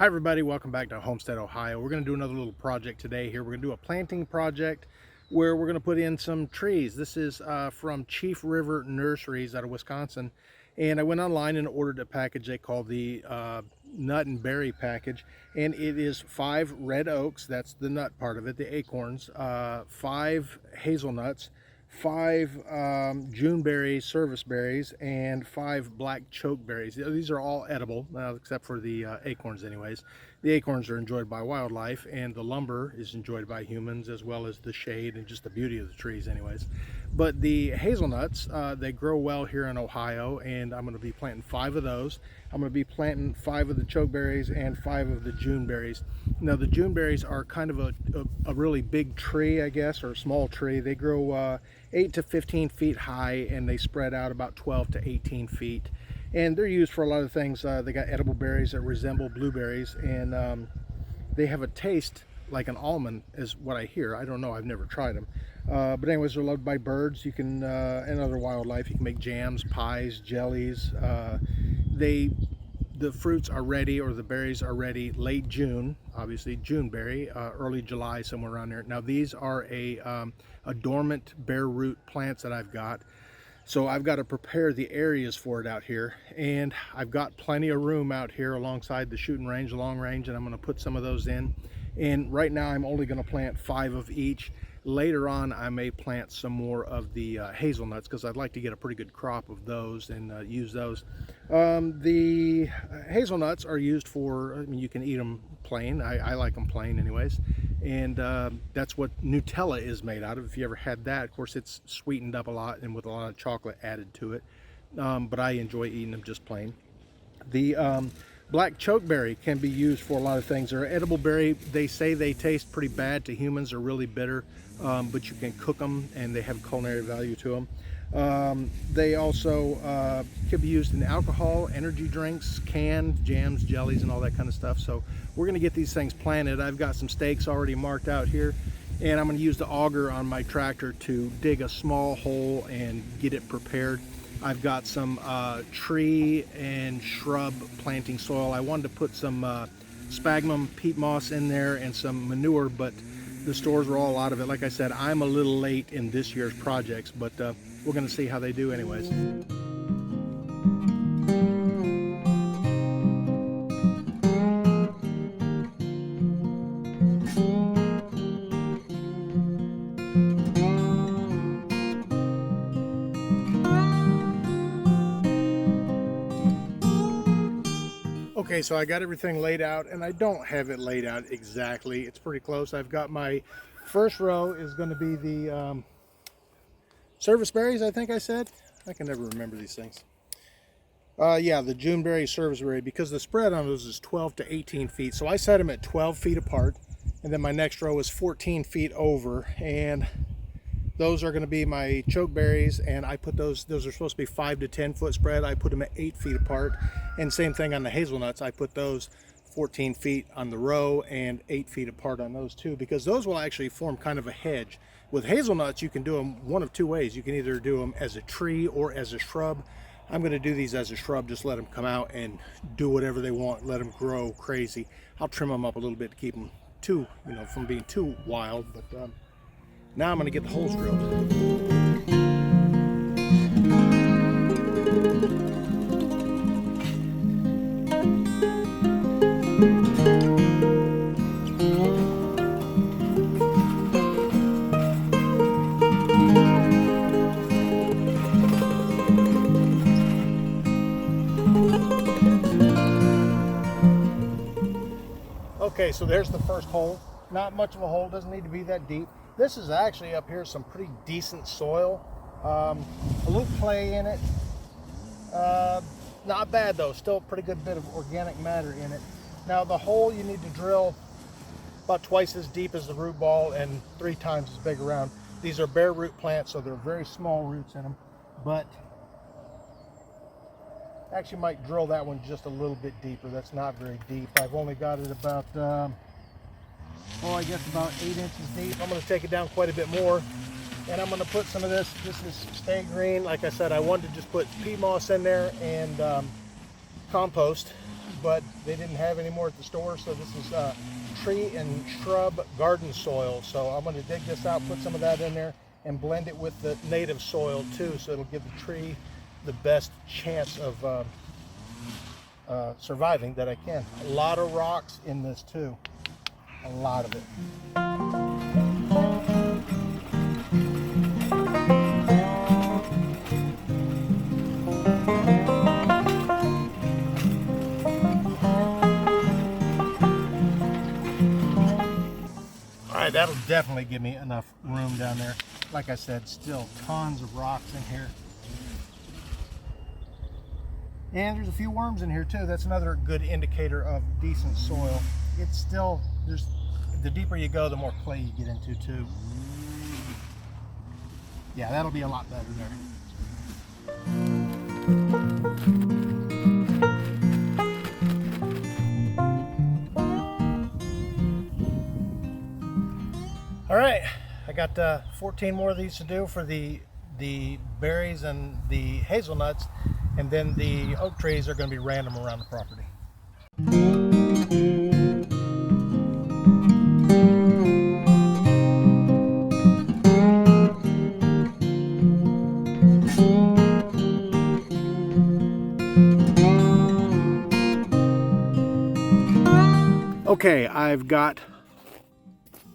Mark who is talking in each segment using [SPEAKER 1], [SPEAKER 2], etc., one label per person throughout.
[SPEAKER 1] Hi everybody, welcome back to Homestead, Ohio. We're going to do another little project today here. We're going to do a planting project where we're going to put in some trees. This is from Chief River Nurseries out of Wisconsin. And I went online and ordered a package they call the nut and berry package. And it is 5 red oaks, that's the nut part of it, the acorns, 5 hazelnuts, 5 Juneberries, service berries, and 5 black chokeberries. These are all edible, except for the acorns anyways. The acorns are enjoyed by wildlife, and the lumber is enjoyed by humans, as well as the shade and just the beauty of the trees anyways. But the hazelnuts, they grow well here in Ohio, and I'm going to be planting 5 of those. I'm going to be planting 5 of the chokeberries and 5 of the Juneberries. Now the Juneberries are kind of a really big tree, I guess, or a small tree. They grow 8 to 15 feet high, and they spread out about 12 to 18 feet. And they're used for a lot of things. They got edible berries that resemble blueberries, and they have a taste like an almond is what I hear. I don't know, I've never tried them. But anyways, they're loved by birds. You can, and other wildlife. You can make jams, pies, jellies. The fruits are ready, or the berries are ready late June, obviously Juneberry, early July, somewhere around there. Now these are a dormant bare root plants that I've got. So I've got to prepare the areas for it out here, and I've got plenty of room out here alongside the shooting range, the long range, and I'm going to put some of those in. And right now I'm only going to plant 5 of each. Later on I may plant some more of the hazelnuts, because I'd like to get a pretty good crop of those and use those. The hazelnuts are used for, I mean, you can eat them plain. I like them plain anyways, and that's what Nutella is made out of. If you ever had that, of course it's sweetened up a lot and with a lot of chocolate added to it, but I enjoy eating them just plain. The black chokeberry can be used for a lot of things. They're an edible berry. They say they taste pretty bad to humans. They're really bitter, but you can cook them and they have culinary value to them. They also can be used in alcohol, energy drinks, canned jams, jellies, and all that kind of stuff. So we're going to get these things planted. I've got some stakes already marked out here, and I'm going to use the auger on my tractor to dig a small hole and get it prepared. I've got some tree and shrub planting soil. I wanted to put some sphagnum peat moss in there and some manure, but the stores were all out of it. Like I said, I'm a little late in this year's projects, but we're going to see how they do anyways. Okay, so I got everything laid out, and I don't have it laid out exactly. It's pretty close. I've got my first row is going to be the service berries, I think I said. I can never remember these things. Yeah, the Juneberry service berry, because the spread on those is 12 to 18 feet. So I set them at 12 feet apart, and then my next row is 14 feet over, and those are going to be my chokeberries, and I put those are supposed to be 5 to 10 foot spread. I put them at 8 feet apart, and same thing on the hazelnuts. I put those 14 feet on the row and 8 feet apart on those too, because those will actually form kind of a hedge. With hazelnuts, you can do them one of 2 ways. You can either do them as a tree or as a shrub. I'm going to do these as a shrub, just let them come out and do whatever they want, let them grow crazy. I'll trim them up a little bit to keep them from being too wild, but now I'm going to get the holes drilled. Okay, so there's the first hole. Not much of a hole, doesn't need to be that deep. This is actually up here some pretty decent soil. A little clay in it. Not bad though, still a pretty good bit of organic matter in it. Now the hole you need to drill about twice as deep as the root ball and 3 times as big around. These are bare root plants, so they're very small roots in them, but actually might drill that one just a little bit deeper. That's not very deep. I've only got it about I guess about 8 inches deep. I'm going to take it down quite a bit more, and I'm going to put some of this is stay green. Like I said, I wanted to just put peat moss in there and compost, but they didn't have any more at the store. So this is tree and shrub garden soil. So I'm going to dig this out, put some of that in there, and blend it with the native soil too. So it'll give the tree the best chance of surviving that I can. A lot of rocks in this too. A lot of it. Alright, that'll definitely give me enough room down there. Like I said, still tons of rocks in here. And there's a few worms in here too. That's another good indicator of decent soil. It's still, the deeper you go, the more clay you get into too. Yeah, that'll be a lot better there. All right, I got 14 more of these to do for the berries and the hazelnuts, and then the oak trees are going to be random around the property. Okay, I've got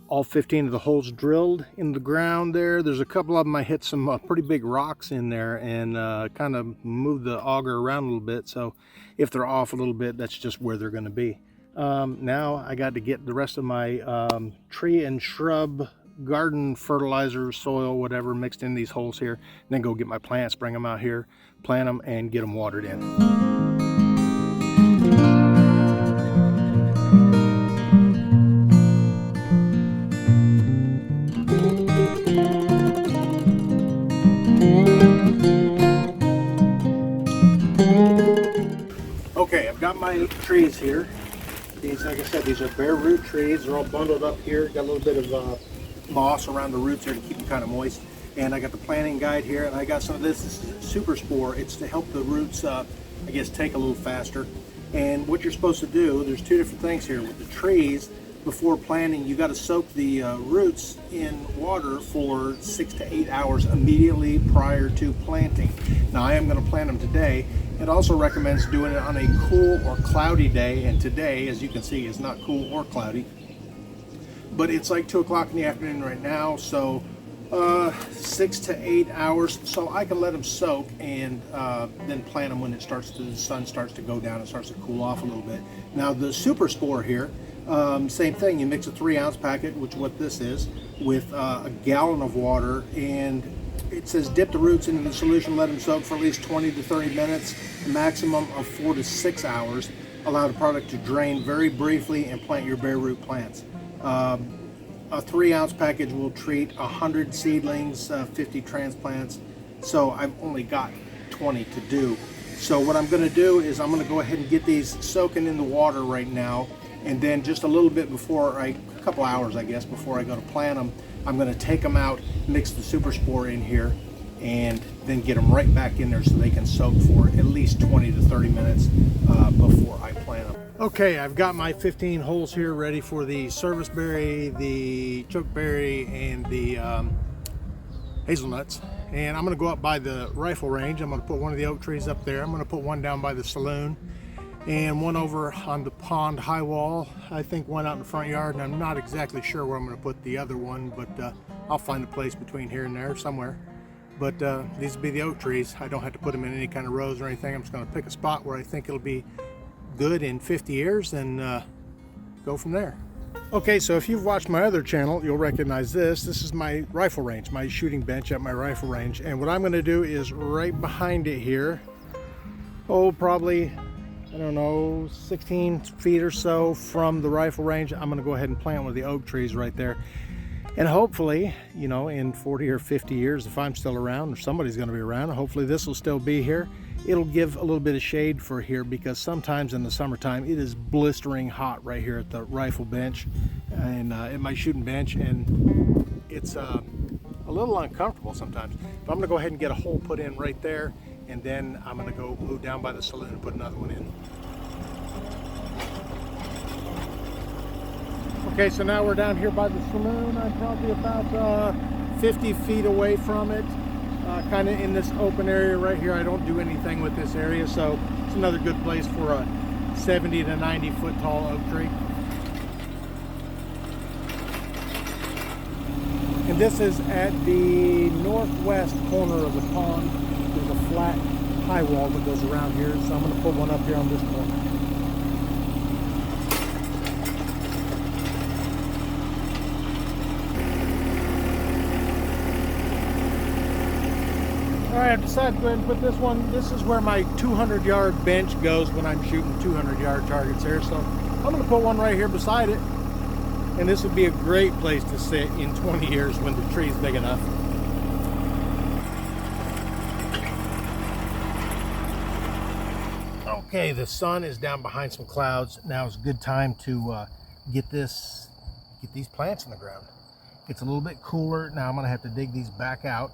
[SPEAKER 1] all 15 of the holes drilled in the ground there. There's a couple of them I hit some pretty big rocks in there and kind of moved the auger around a little bit. So if they're off a little bit, that's just where they're going to be. Now I got to get the rest of my tree and shrub garden fertilizer, soil, whatever, mixed in these holes here. And then go get my plants, bring them out here, plant them, and get them watered in. Okay, I've got my trees here. These, like I said, these are bare root trees. They're all bundled up here. Got a little bit of moss around the roots here to keep them kind of moist. And I got the planting guide here, and I got some of this. This is super spore. It's to help the roots, I guess, take a little faster. And what you're supposed to do, there's two different things here. With the trees, before planting, you got to soak the roots in water for 6 to 8 hours immediately prior to planting. Now, I am going to plant them today. It also recommends doing it on a cool or cloudy day, and today, as you can see, is not cool or cloudy. But it's like 2 o'clock in the afternoon right now, so 6 to 8 hours, so I can let them soak and then plant them when the sun starts to go down and starts to cool off a little bit. Now the super spore here, same thing. You mix a 3-ounce packet, which is what this is, with a gallon of water, and it says dip the roots into the solution, let them soak for at least 20 to 30 minutes, a maximum of 4 to 6 hours. Allow the product to drain very briefly and plant your bare root plants. A 3-ounce package will treat 100 seedlings, 50 transplants, so I've only got 20 to do. So what I'm going to do is I'm going to go ahead and get these soaking in the water right now, and then just a little bit before a couple hours, I guess, before I go to plant them, I'm going to take them out, mix the super spore in here, and then get them right back in there so they can soak for at least 20 to 30 minutes before I plant them. Okay, I've got my 15 holes here ready for the serviceberry, the chokeberry, and the hazelnuts. And I'm going to go up by the rifle range. I'm going to put one of the oak trees up there. I'm going to put one down by the saloon, and one over on the pond high wall. I think one out in the front yard, and I'm not exactly sure where I'm going to put the other one, but I'll find a place between here and there somewhere. But these will be the oak trees. I don't have to put them in any kind of rows or anything. I'm just going to pick a spot where I think it'll be good in 50 years and go from there. Okay, so if you've watched my other channel, you'll recognize this. This is my rifle range, my shooting bench at my rifle range. And what I'm going to do is right behind it here, probably, I don't know, 16 feet or so from the rifle range, I'm going to go ahead and plant one of the oak trees right there. And hopefully, you know, in 40 or 50 years, if I'm still around, or somebody's going to be around, hopefully this will still be here. It'll give a little bit of shade for here, because sometimes in the summertime it is blistering hot right here at the rifle bench and at my shooting bench, and it's a little uncomfortable sometimes. But I'm going to go ahead and get a hole put in right there, and then I'm going to go move down by the saloon and put another one in. Okay, so now we're down here by the saloon. I'm probably about 50 feet away from it, kind of in this open area right here. I don't do anything with this area, so it's another good place for a 70 to 90 foot tall oak tree. And this is at the northwest corner of the pond. There's a flat high wall that goes around here, so I'm going to put one up here on this corner. All right, I've decided to go ahead and put this one. This is where my 200-yard bench goes when I'm shooting 200-yard targets here. So I'm going to put one right here beside it. And this would be a great place to sit in 20 years when the tree's big enough. Okay, the sun is down behind some clouds. Now is a good time to get these plants in the ground. It's a little bit cooler. Now I'm going to have to dig these back out.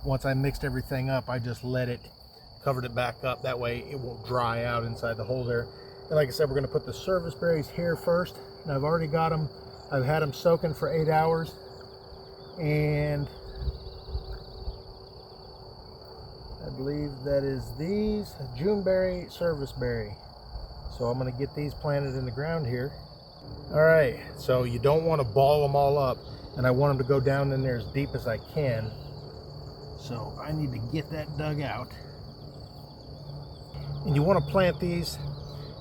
[SPEAKER 1] Once I mixed everything up, I just covered it back up. That way it won't dry out inside the hole there. And like I said, we're going to put the service berries here first. And I've already got them. I've had them soaking for 8 hours. And I believe that is these Juneberry service berry. So I'm going to get these planted in the ground here. All right, so you don't want to ball them all up. And I want them to go down in there as deep as I can. So I need to get that dug out. And you want to plant these.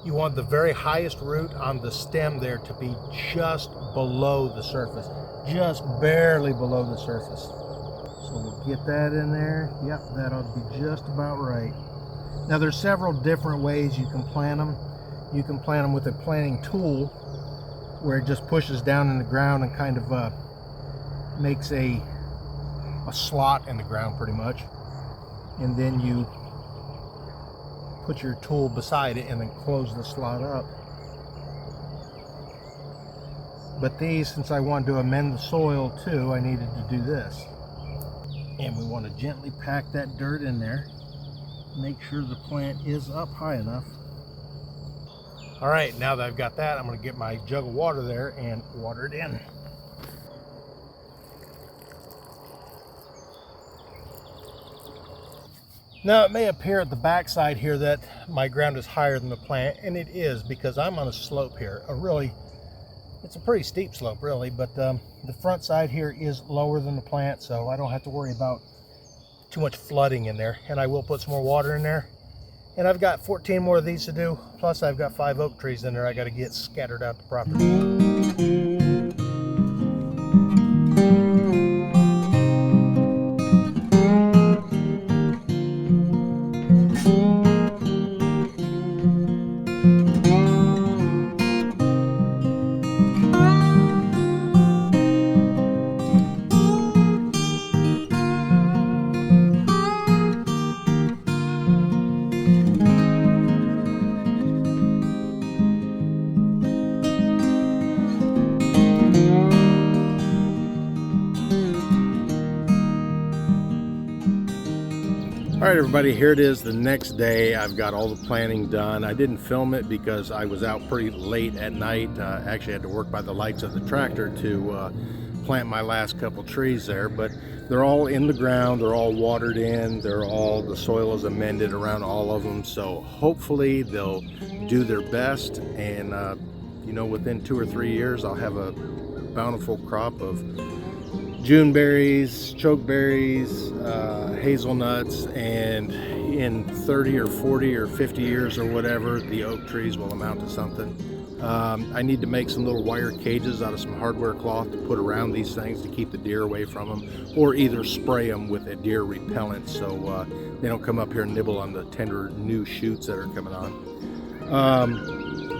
[SPEAKER 1] You want the very highest root on the stem there to be just below the surface, just barely below the surface. So we'll get that in there. Yep, that ought to be just about right. Now there's several different ways you can plant them. You can plant them with a planting tool where it just pushes down in the ground and kind of makes a slot in the ground pretty much. And then you put your tool beside it and then close the slot up. But these, since I wanted to amend the soil too, I needed to do this. And we want to gently pack that dirt in there. Make sure the plant is up high enough. All right, now that I've got that, I'm going to get my jug of water there and water it in. Now it may appear at the back side here that my ground is higher than the plant, and it is because I'm on a slope here. It's a pretty steep slope really, but the front side here is lower than the plant, so I don't have to worry about too much flooding in there. And I will put some more water in there. And I've got 14 more of these to do, plus I've got 5 oak trees in there I got to get scattered out the property. All right, everybody, here it is the next day. I've got all the planting done. I didn't film it because I was out pretty late at night. Actually had to work by the lights of the tractor to plant my last couple trees there, but they're all in the ground. They're all watered in. The soil is amended around all of them. So hopefully they'll do their best. And, you know, within 2 or 3 years, I'll have a bountiful crop of Juneberries, chokeberries, hazelnuts, and in 30 or 40 or 50 years or whatever, the oak trees will amount to something. I need to make some little wire cages out of some hardware cloth to put around these things to keep the deer away from them, or either spray them with a deer repellent so they don't come up here and nibble on the tender new shoots that are coming on.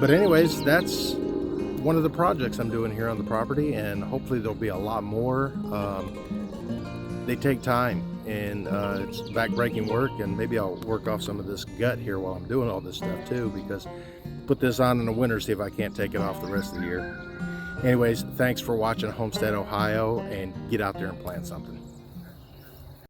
[SPEAKER 1] But anyways, that's one of the projects I'm doing here on the property, and hopefully there'll be a lot more. They take time, and it's back-breaking work, and maybe I'll work off some of this gut here while I'm doing all this stuff too, because put this on in the winter, see if I can't take it off the rest of the year. Anyways, thanks for watching Homestead, Ohio, and get out there and plant something.